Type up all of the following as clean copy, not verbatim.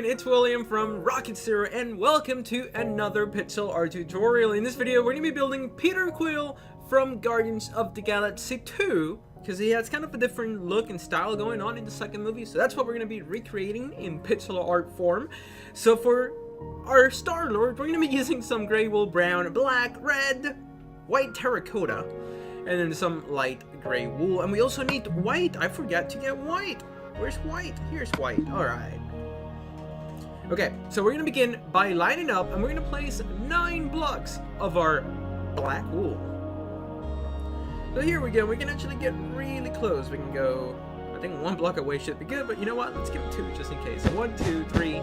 everyone, it's William from Rocket Zero, and welcome to another pixel art tutorial. In this video, we're going to be building Peter Quill from Guardians of the Galaxy 2, because he has kind of a different look and style going on in the second movie, so that's what we're going to be recreating in pixel art form. So for our Star-Lord, we're going to be using some gray wool, brown, black, red, white terracotta, and then some light gray wool. And we also need white. I forgot to get white. Where's white? Here's white. Alright. Okay, so we're going to begin by lining up, and we're going to place 9 blocks of our black wool. So here we go. We can actually get really close. We can go, I think 1 block away should be good, but you know what? Let's give it 2 just in case. So 1, 2, 3,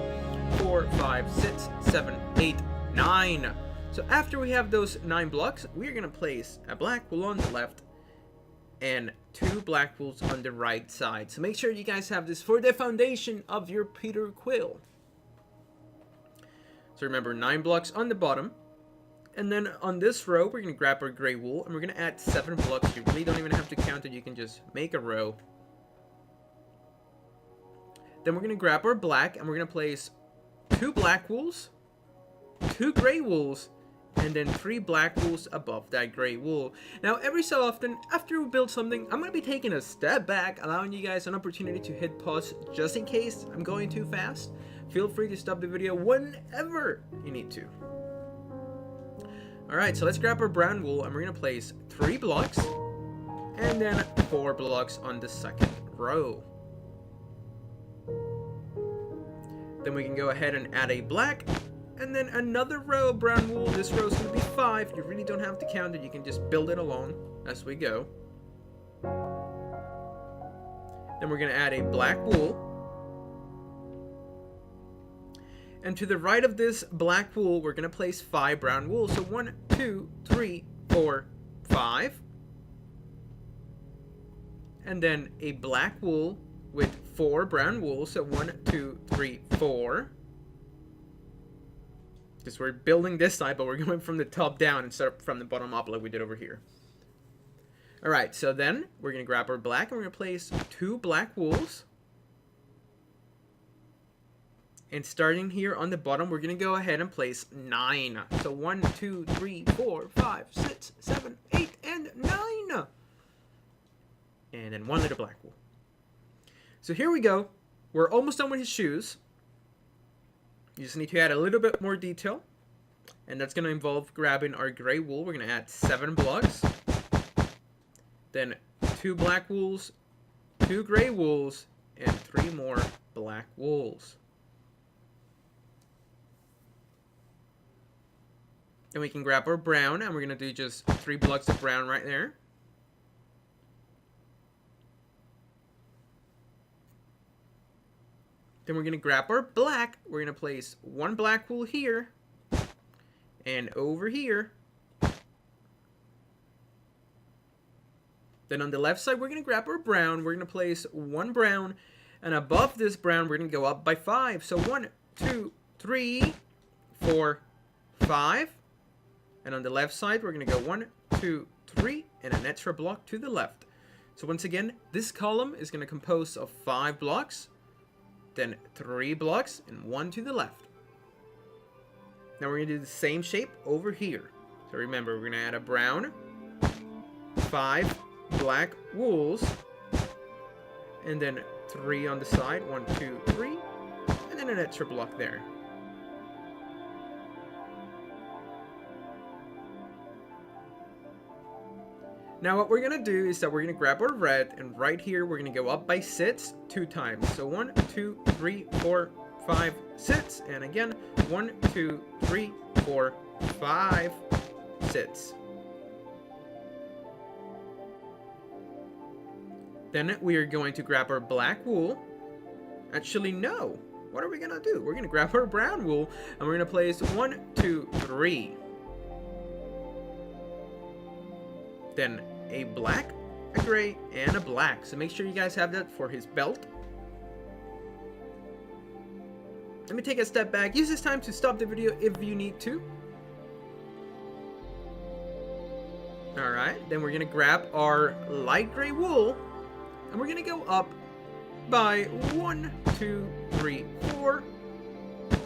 4, 5, 6, 7, 8, 9. So after we have those 9 blocks, we're going to place a black wool on the left and 2 black wools on the right side. So make sure you guys have this for the foundation of your Peter Quill. So remember, 9 blocks on the bottom. And then on this row, we're going to grab our gray wool and we're going to add 7 blocks. You really don't even have to count it. You can just make a row. Then we're going to grab our black and we're going to place 2 black wools, 2 gray wools, and then 3 black wools above that gray wool. Now, every so often, after we build something, I'm going to be taking a step back, allowing you guys an opportunity to hit pause just in case I'm going too fast. Feel free to stop the video whenever you need to. Alright, so let's grab our brown wool, and we're going to place 3 blocks, and then 4 blocks on the second row. Then we can go ahead and add a black, and then another row of brown wool. This row is going to be 5. You really don't have to count it. You can just build it along as we go. Then we're going to add a black wool. And to the right of this black wool, we're going to place 5 brown wool. So 1, 2, 3, 4, 5. And then a black wool with 4 brown wool. So 1, 2, 3, 4. Because we're building this side, but we're going from the top down instead of from the bottom up like we did over here. Alright, so then we're going to grab our black and we're going to place 2 black wools. And starting here on the bottom, we're going to go ahead and place 9. So 1, 2, 3, 4, 5, 6, 7, 8, and 9. And then 1 little black wool. So here we go. We're almost done with his shoes. You just need to add a little bit more detail, and that's going to involve grabbing our gray wool. We're going to add 7 blocks, then 2 black wools, 2 gray wools, and 3 more black wools. Then we can grab our brown, and we're going to do just 3 blocks of brown right there. Then we're going to grab our black. We're going to place 1 black wool here and over here. Then on the left side, we're going to grab our brown. We're going to place 1 brown, and above this brown, we're going to go up by 5. So 1, 2, 3, 4, 5. And on the left side, we're going to go 1, 2, 3, and an extra block to the left. So once again, this column is going to compose of 5 blocks. Then 3 blocks and 1 to the left. Now we're going to do the same shape over here. So remember, we're going to add a brown, 5 black wools, and then 3 on the side. 1, 2, 3, and then an extra block there. Now what we're going to do is that we're going to grab our red, and right here we're going to go up by 6 2 times. So 1, 2, 3, 4, 5, 6. And again, 1, 2, 3, 4, 5, 6. Then we are going to grab our black wool. Actually, no. What are we going to do? We're going to grab our brown wool, and we're going to place 1, 2, 3. Then a black, a gray, and a black. So make sure you guys have that for his belt. Let me take a step back. Use this time to stop the video if you need to. Alright, then we're going to grab our light gray wool, and we're going to go up by 1, 2, 3, 4,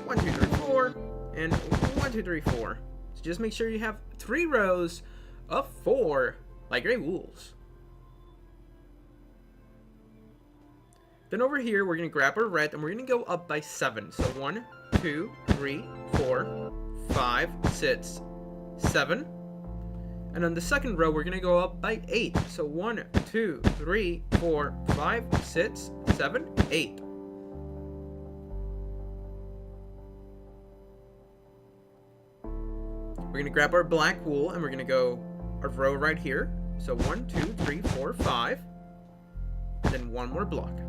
1, 2, 3, 4, and 1, 2, 3, 4. So just make sure you have 3 rows of 4 light gray wools. Then over here, we're going to grab our red and we're going to go up by 7. So 1, 2, 3, 4, 5, 6, 7. And on the second row, we're going to go up by 8. So 1, 2, 3, 4, 5, 6, 7, 8. We're going to grab our black wool and we're going to go a row right here. So 1, 2, 3, 4, 5. And then one more block.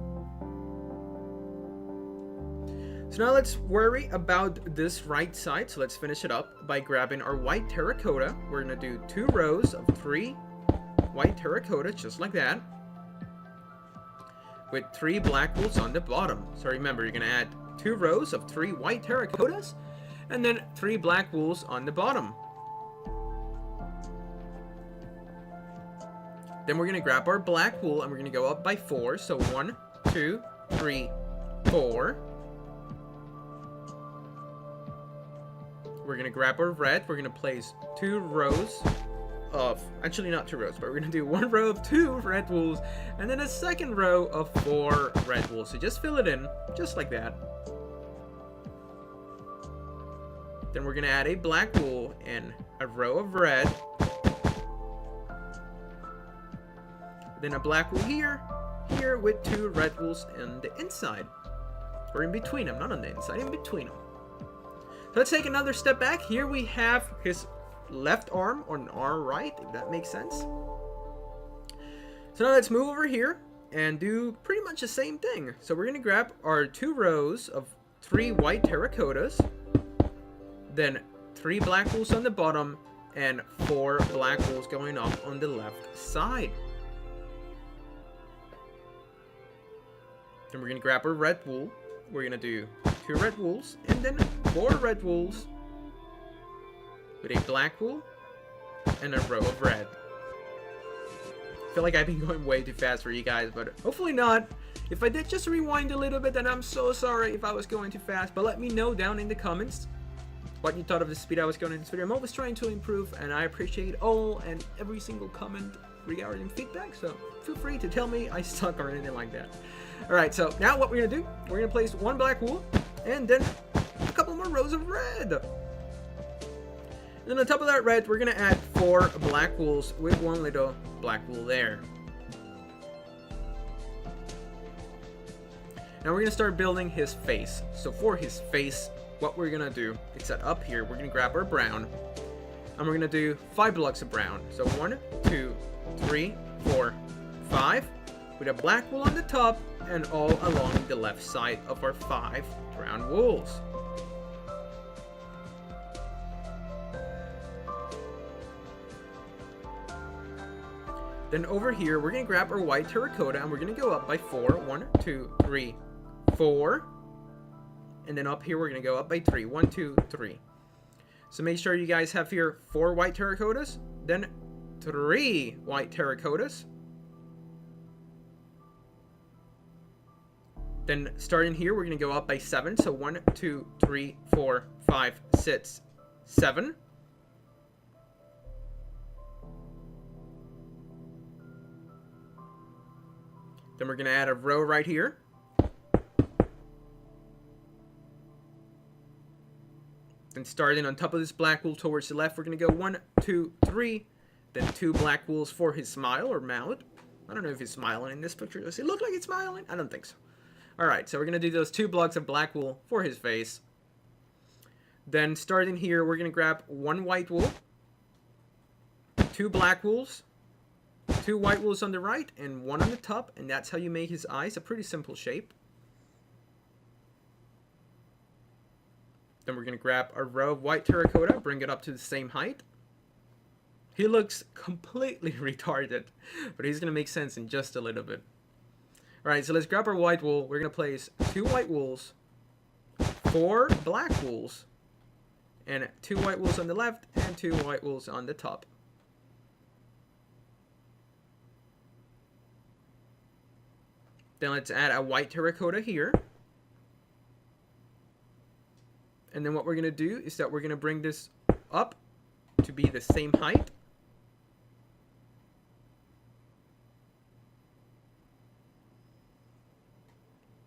So now let's worry about this right side. So let's finish it up by grabbing our white terracotta. We're going to do 2 rows of 3 white terracotta, just like that, with 3 black wools on the bottom. So remember, you're going to add 2 rows of 3 white terracottas and then 3 black wools on the bottom. Then we're going to grab our black wool and we're going to go up by 4. So 1, 2, 3, 4. We're going to grab our red. We're going to place 2 rows of, actually not 2 rows, but we're going to do 1 row of 2 red wools and then a second row of 4 red wools. So just fill it in, just like that. Then we're going to add a black wool and a row of red. Then a black wool here with 2 red wools on the inside. Or in between them, not on the inside, in between them. Let's take another step back. Here we have his left arm on our right, if that makes sense. So now let's move over here and do pretty much the same thing. So we're going to grab our 2 rows of 3 white terracottas, then 3 black wools on the bottom, and 4 black wools going up on the left side. Then we're going to grab our red wool. We're going to do 2 red wools and then 4 red wools with a black wool and a row of red. I feel like I've been going way too fast for you guys, but hopefully not. If I did, just rewind a little bit, then I'm so sorry if I was going too fast. But let me know down in the comments what you thought of the speed I was going in this video. I'm always trying to improve, and I appreciate all and every single comment regarding feedback. So feel free to tell me I suck or anything like that. Alright, so now what we're going to do, we're going to place 1 black wool and then a couple more rows of red. And then on top of that red, we're going to add 4 black wools with 1 little black wool there. Now we're going to start building his face. So for his face, what we're going to do is that up here, we're going to grab our brown and we're going to do 5 blocks of brown. So 1, 2, 3, 4, 5 with a black wool on the top and all along the left side of our 5 brown wools. Then over here, we're going to grab our white terracotta and we're going to go up by 4. 1, 2, 3, 4. And then up here, we're going to go up by 3. 1, 2, 3. So make sure you guys have here 4 white terracottas, then 3 white terracottas. Then starting here, we're going to go up by 7. So 1, 2, 3, 4, 5, 6, 7. Then we're going to add a row right here. Then starting on top of this black wool towards the left, we're going to go 1, 2, 3. Then 2 black wools for his smile or mouth. I don't know if he's smiling in this picture. Does it look like he's smiling? I don't think so. Alright, so we're going to do those 2 blocks of black wool for his face. Then starting here, we're going to grab 1 white wool, 2 black wools, 2 white wools on the right, and 1 on the top. And that's how you make his eyes. A pretty simple shape. Then we're going to grab a row of white terracotta, bring it up to the same height. He looks completely retarded, but he's going to make sense in just a little bit. Alright, so let's grab our white wool. We're going to place 2 white wools, 4 black wools, and 2 white wools on the left and 2 white wools on the top. Then let's add a white terracotta here. And then what we're going to do is that we're going to bring this up to be the same height.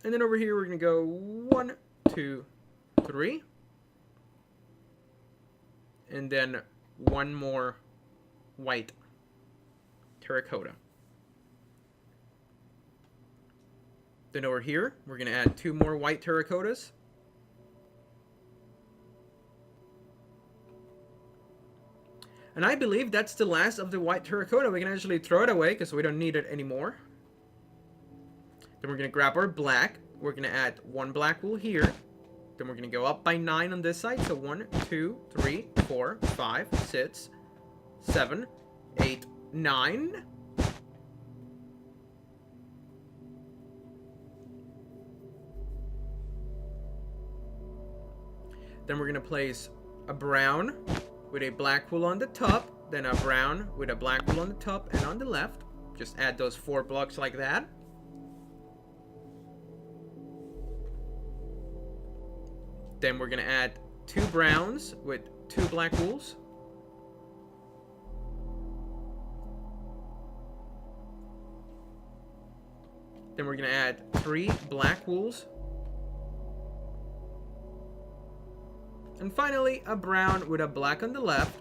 And then over here, we're going to go 1, 2, 3. And then one more white terracotta. Then over here, we're going to add 2 more white terracottas. And I believe that's the last of the white terracotta. We can actually throw it away because we don't need it anymore. Then we're going to grab our black. We're going to add 1 black wool here. Then we're going to go up by 9 on this side. So 1, 2, 3, 4, 5, 6, 7, 8, 9. Then we're going to place a brown with a black wool on the top. Then a brown with a black wool on the top and on the left. Just add those 4 blocks like that. Then we're going to add 2 browns with 2 black wools. Then we're going to add 3 black wools. And finally, a brown with a black on the left.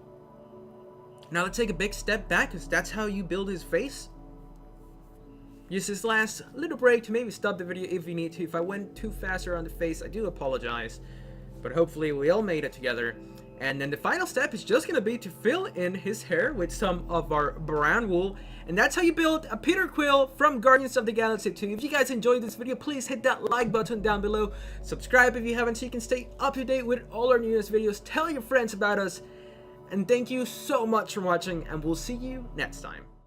Now let's take a big step back, because that's how you build his face. Use this last little break to maybe stop the video if you need to. If I went too faster on the face, I do apologize. But hopefully we all made it together. And then the final step is just going to be to fill in his hair with some of our brown wool. And that's how you build a Peter Quill from Guardians of the Galaxy 2. If you guys enjoyed this video, please hit that like button down below. Subscribe if you haven't so you can stay up to date with all our newest videos. Tell your friends about us. And thank you so much for watching, and we'll see you next time.